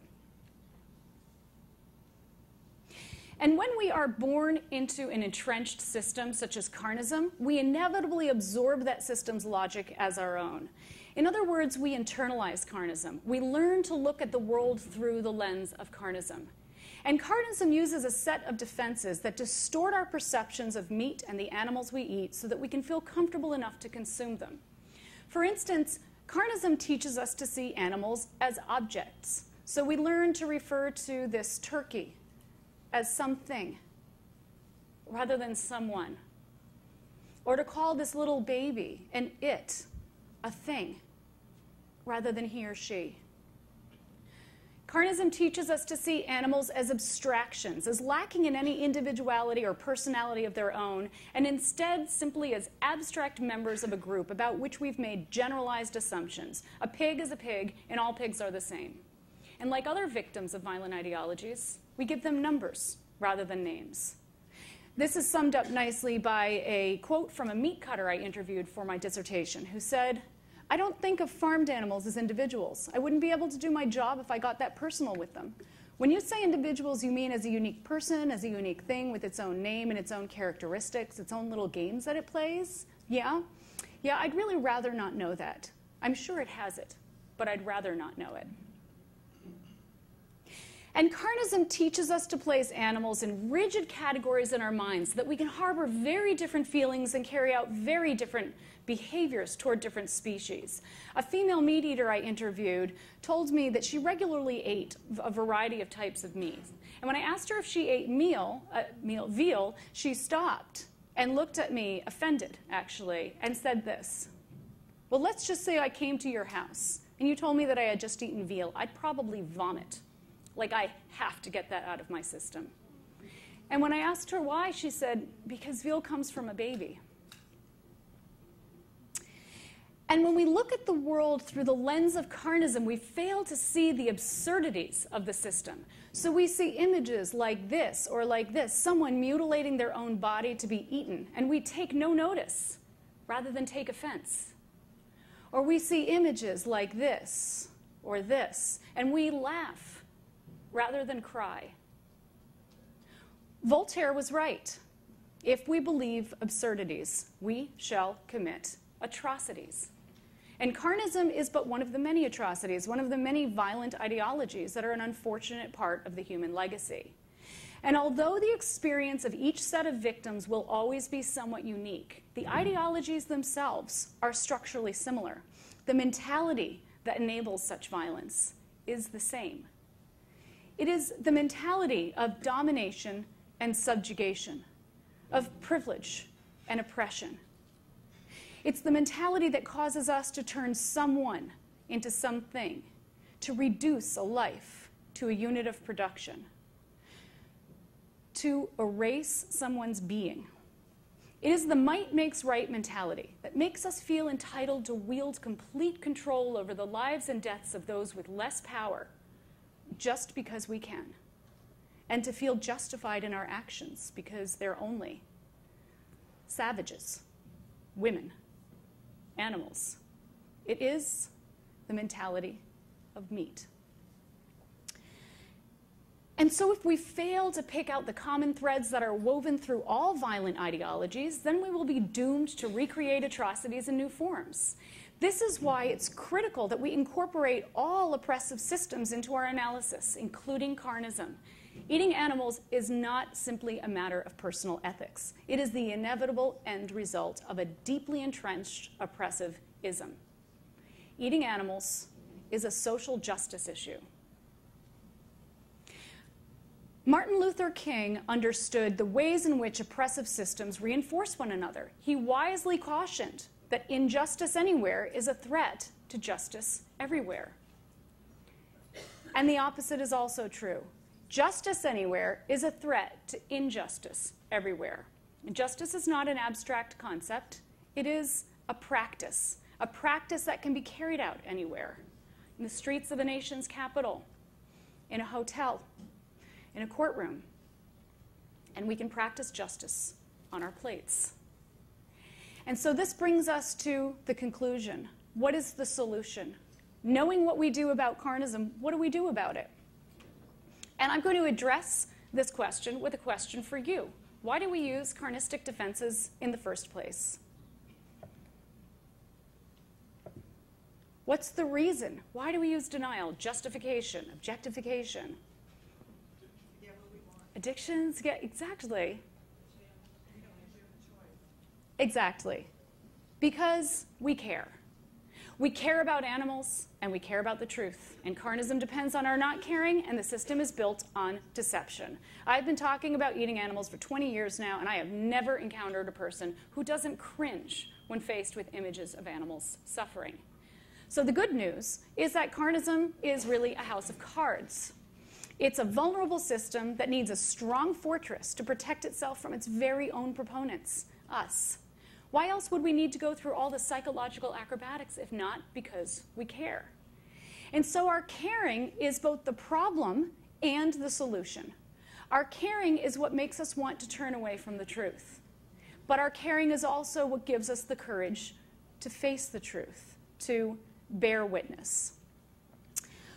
And when we are born into an entrenched system such as Carnism, we inevitably absorb that system's logic as our own. In other words, we internalize Carnism. We learn to look at the world through the lens of Carnism. And Carnism uses a set of defenses that distort our perceptions of meat and the animals we eat so that we can feel comfortable enough to consume them. For instance, Carnism teaches us to see animals as objects. So we learn to refer to this turkey as something rather than someone. Or to call this little baby an it, a thing, rather than he or she. Carnism teaches us to see animals as abstractions, as lacking in any individuality or personality of their own, and instead simply as abstract members of a group about which we've made generalized assumptions. A pig is a pig, and all pigs are the same. And like other victims of violent ideologies, we give them numbers rather than names. This is summed up nicely by a quote from a meat cutter I interviewed for my dissertation, who said, I don't think of farmed animals as individuals. I wouldn't be able to do my job if I got that personal with them. When you say individuals, you mean as a unique person, as a unique thing with its own name and its own characteristics, its own little games that it plays? Yeah? Yeah, I'd really rather not know that. I'm sure it has it, but I'd rather not know it. And Carnism teaches us to place animals in rigid categories in our minds so that we can harbor very different feelings and carry out very different behaviors toward different species. A female meat eater I interviewed told me that she regularly ate a variety of types of meat. And when I asked her if she ate veal, she stopped and looked at me, offended actually, and said this, well, let's just say I came to your house and you told me that I had just eaten veal, I'd probably vomit. Like, I have to get that out of my system. And when I asked her why, she said, because veal comes from a baby. And when we look at the world through the lens of carnism, we fail to see the absurdities of the system. So we see images like this or like this, someone mutilating their own body to be eaten, and we take no notice rather than take offense. Or we see images like this or this, and we laugh rather than cry. Voltaire was right. If we believe absurdities, we shall commit atrocities. And carnism is but one of the many atrocities, one of the many violent ideologies that are an unfortunate part of the human legacy. And although the experience of each set of victims will always be somewhat unique, the ideologies themselves are structurally similar. The mentality that enables such violence is the same. It is the mentality of domination and subjugation, of privilege and oppression. It's the mentality that causes us to turn someone into something, to reduce a life to a unit of production, to erase someone's being. It is the might makes right mentality that makes us feel entitled to wield complete control over the lives and deaths of those with less power just because we can, and to feel justified in our actions because they're only savages, women, animals. It is the mentality of meat. And so if we fail to pick out the common threads that are woven through all violent ideologies, then we will be doomed to recreate atrocities in new forms. This is why it's critical that we incorporate all oppressive systems into our analysis, including carnism. Eating animals is not simply a matter of personal ethics. It is the inevitable end result of a deeply entrenched oppressive ism. Eating animals is a social justice issue. Martin Luther King understood the ways in which oppressive systems reinforce one another. He wisely cautioned that injustice anywhere is a threat to justice everywhere. And the opposite is also true. Justice anywhere is a threat to injustice everywhere. And justice is not an abstract concept. It is a practice that can be carried out anywhere, in the streets of a nation's capital, in a hotel, in a courtroom. And we can practice justice on our plates. And so this brings us to the conclusion. What is the solution? Knowing what we do about carnism, what do we do about it? And I'm going to address this question with a question for you. Why do we use carnistic defenses in the first place? What's the reason? Why do we use denial, justification, objectification? Get what we want. Addictions, exactly. Exactly. Because we care. We care about animals, and we care about the truth. And carnism depends on our not caring, and the system is built on deception. I've been talking about eating animals for 20 years now, and I have never encountered a person who doesn't cringe when faced with images of animals suffering. So the good news is that carnism is really a house of cards. It's a vulnerable system that needs a strong fortress to protect itself from its very own proponents, us. Why else would we need to go through all the psychological acrobatics if not because we care? And so our caring is both the problem and the solution. Our caring is what makes us want to turn away from the truth. But our caring is also what gives us the courage to face the truth, to bear witness.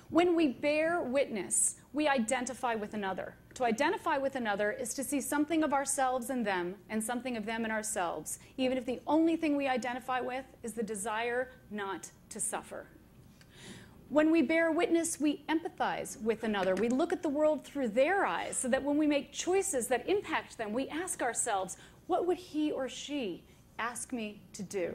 When we bear witness, we identify with another. To identify with another is to see something of ourselves in them and something of them in ourselves, even if the only thing we identify with is the desire not to suffer. When we bear witness, we empathize with another. We look at the world through their eyes so that when we make choices that impact them, we ask ourselves, what would he or she ask me to do?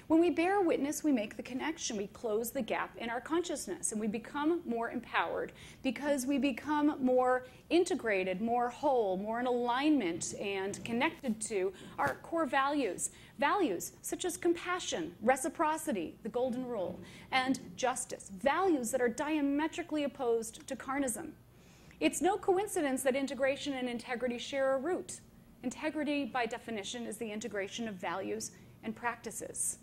When we bear witness, we make the connection. We close the gap in our consciousness, and we become more empowered because we become more integrated, more whole, more in alignment and connected to our core values. Values such as compassion, reciprocity, the golden rule, and justice. Values that are diametrically opposed to Carnism. It's no coincidence that integration and integrity share a root. Integrity, by definition, is the integration of values and practices.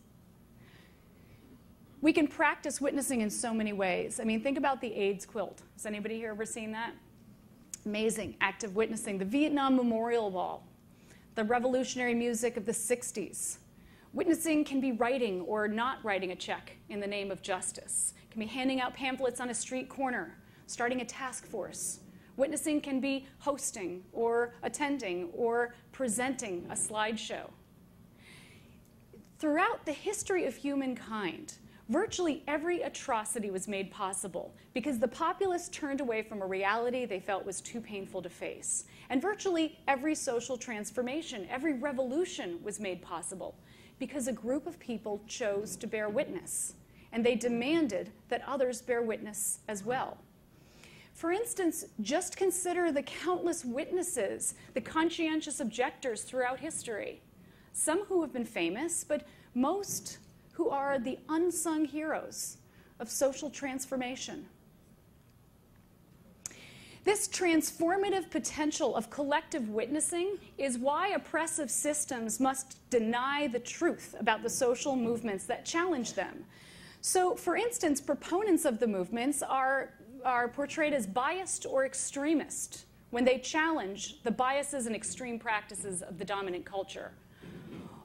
We can practice witnessing in so many ways. I mean, think about the AIDS quilt. Has anybody here ever seen that? Amazing, active witnessing. The Vietnam Memorial Wall, the revolutionary music of the 60s. Witnessing can be writing or not writing a check in the name of justice. It can be handing out pamphlets on a street corner, starting a task force. Witnessing can be hosting or attending or presenting a slideshow. Throughout the history of humankind, virtually every atrocity was made possible because the populace turned away from a reality they felt was too painful to face. And virtually every social transformation, every revolution was made possible because a group of people chose to bear witness, and they demanded that others bear witness as well. For instance, just consider the countless witnesses, the conscientious objectors throughout history. Some who have been famous, but most who are the unsung heroes of social transformation. This transformative potential of collective witnessing is why oppressive systems must deny the truth about the social movements that challenge them. So, for instance, proponents of the movements are portrayed as biased or extremist when they challenge the biases and extreme practices of the dominant culture.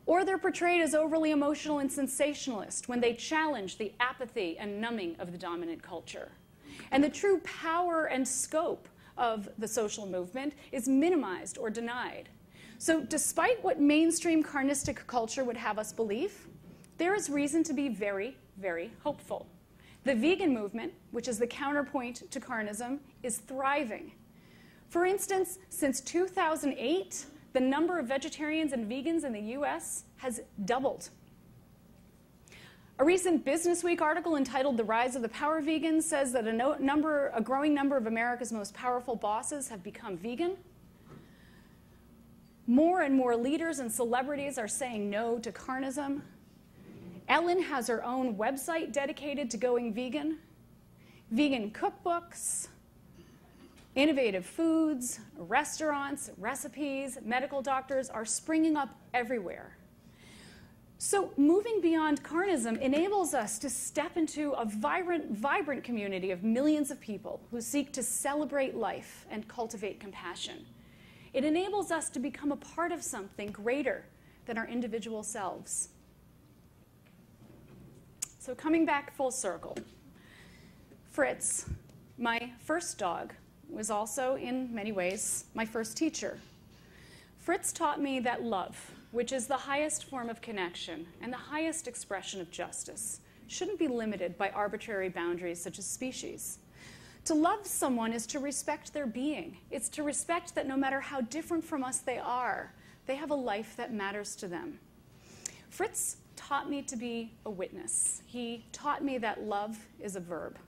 Or they're portrayed as overly emotional and sensationalist when they challenge the apathy and numbing of the dominant culture. And the true power and scope of the social movement is minimized or denied. So despite what mainstream carnistic culture would have us believe, there is reason to be very, very hopeful. The vegan movement, which is the counterpoint to Carnism, is thriving. For instance, since 2008, the number of vegetarians and vegans in the US has doubled. A recent Business Week article entitled "The Rise of the Power Vegans" says that a growing number of America's most powerful bosses have become vegan. More and more leaders and celebrities are saying no to Carnism. Ellen has her own website dedicated to going vegan. Vegan cookbooks, innovative foods, restaurants, recipes, medical doctors are springing up everywhere. So moving beyond Carnism enables us to step into a vibrant community of millions of people who seek to celebrate life and cultivate compassion. It enables us to become a part of something greater than our individual selves. So coming back full circle, Fritz, my first dog, was also, in many ways, my first teacher. Fritz taught me that love, which is the highest form of connection and the highest expression of justice, shouldn't be limited by arbitrary boundaries such as species. To love someone is to respect their being. It's to respect that no matter how different from us they are, they have a life that matters to them. Fritz taught me to be a witness. He taught me that love is a verb.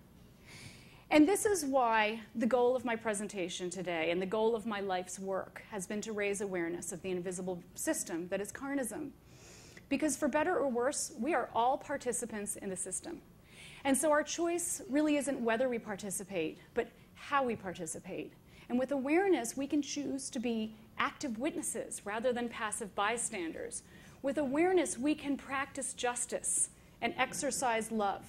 And this is why the goal of my presentation today and the goal of my life's work has been to raise awareness of the invisible system that is Carnism. Because for better or worse, we are all participants in the system. And so our choice really isn't whether we participate, but how we participate. And with awareness, we can choose to be active witnesses rather than passive bystanders. With awareness, we can practice justice and exercise love.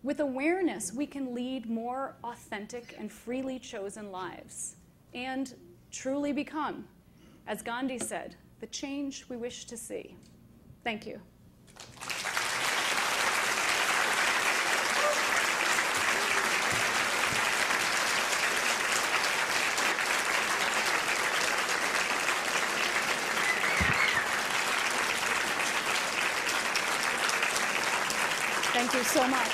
With awareness, we can lead more authentic and freely chosen lives and truly become, as Gandhi said, the change we wish to see. Thank you. Thank you so much.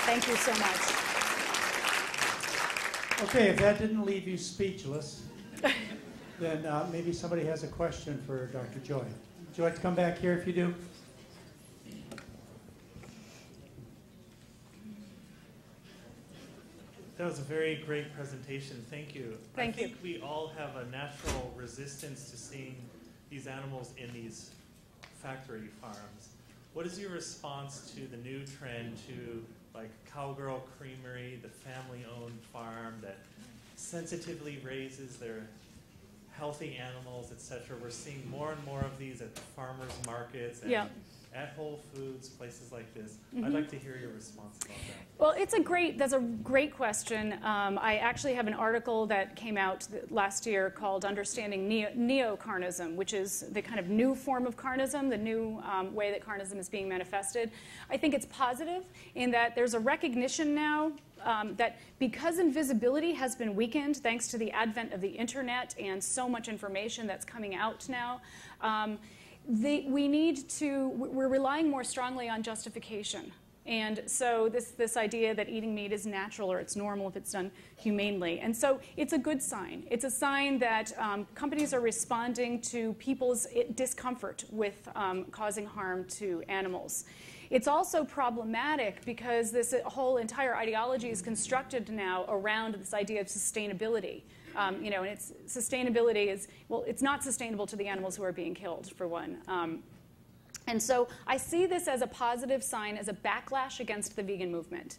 Thank you so much. Okay, if that didn't leave you speechless, then maybe somebody has a question for Dr. Joy. Would you like to come back here if you do? That was a very great presentation. Thank you. Thank you. I think we all have a natural resistance to seeing these animals in these factory farms. What is your response to the new trend to like Cowgirl Creamery, the family-owned farm that sensitively raises their healthy animals, etc.? We're seeing more and more of these at the farmers markets and at Whole Foods, places like this. I'd like to hear your response about that. Well, that's a great question. I actually have an article that came out last year called Understanding Neo-Carnism, which is the kind of new form of carnism, the new way that carnism is being manifested. I think it's positive in that there's a recognition now that because invisibility has been weakened thanks to the advent of the internet and so much information that's coming out now, we're relying more strongly on justification. And so this idea that eating meat is natural or it's normal if it's done humanely. And so it's a good sign. It's a sign that companies are responding to people's discomfort with causing harm to animals. It's also problematic because this whole entire ideology is constructed now around this idea of sustainability. And sustainability is, well, it's not sustainable to the animals who are being killed, for one. And so I see this as a positive sign, as a backlash against the vegan movement.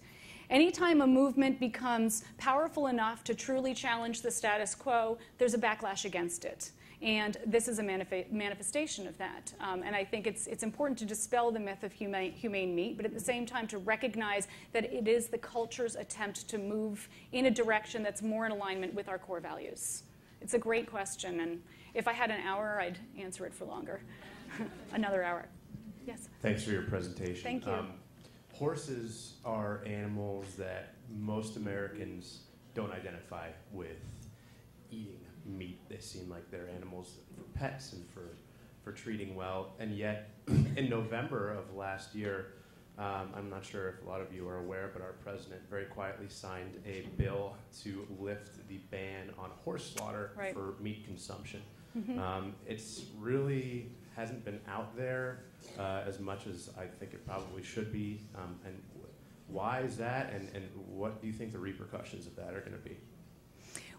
Anytime a movement becomes powerful enough to truly challenge the status quo, there's a backlash against it. And this is a manifestation of that. And I think it's important to dispel the myth of humane meat, but at the same time to recognize that it is the culture's attempt to move in a direction that's more in alignment with our core values. It's a great question, and if I had an hour, I'd answer it for longer. Another hour. Yes? Thanks for your presentation. Thank you. Horses are animals that most Americans don't identify with eating meat. They seem like they're animals for pets and for treating well. And yet, in November of last year, I'm not sure if a lot of you are aware, but our president very quietly signed a bill to lift the ban on horse slaughter for meat consumption. It's really hasn't been out there as much as I think it probably should be. And why is that? And what do you think the repercussions of that are going to be?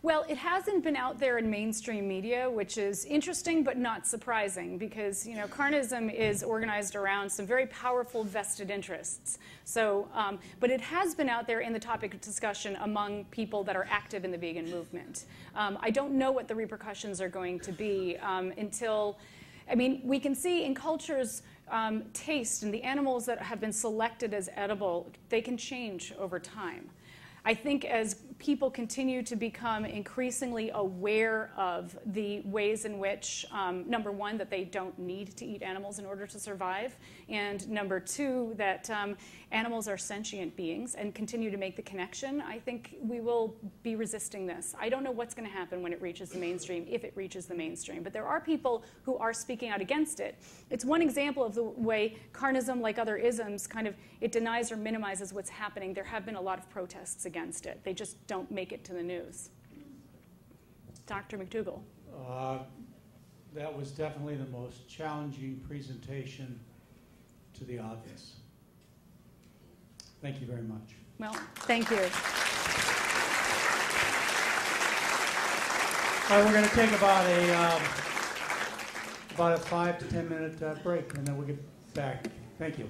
Well, it hasn't been out there in mainstream media, which is interesting but not surprising because, Carnism is organized around some very powerful vested interests. So, but it has been out there in the topic of discussion among people that are active in the vegan movement. I don't know what the repercussions are going to be we can see in cultures taste and the animals that have been selected as edible, they can change over time. I think as people continue to become increasingly aware of the ways in which, number one, that they don't need to eat animals in order to survive, and number two, that animals are sentient beings and continue to make the connection, I think we will be resisting this. I don't know what's going to happen when it reaches the mainstream, if it reaches the mainstream, but there are people who are speaking out against it. It's one example of the way carnism, like other isms, it denies or minimizes what's happening. There have been a lot of protests against it. They just don't make it to the news. Dr. McDougall. That was definitely the most challenging presentation to the audience. Thank you very much. Well, thank you. All right, we're going to take about a 5 to 10 minute break, and then we'll get back. Thank you.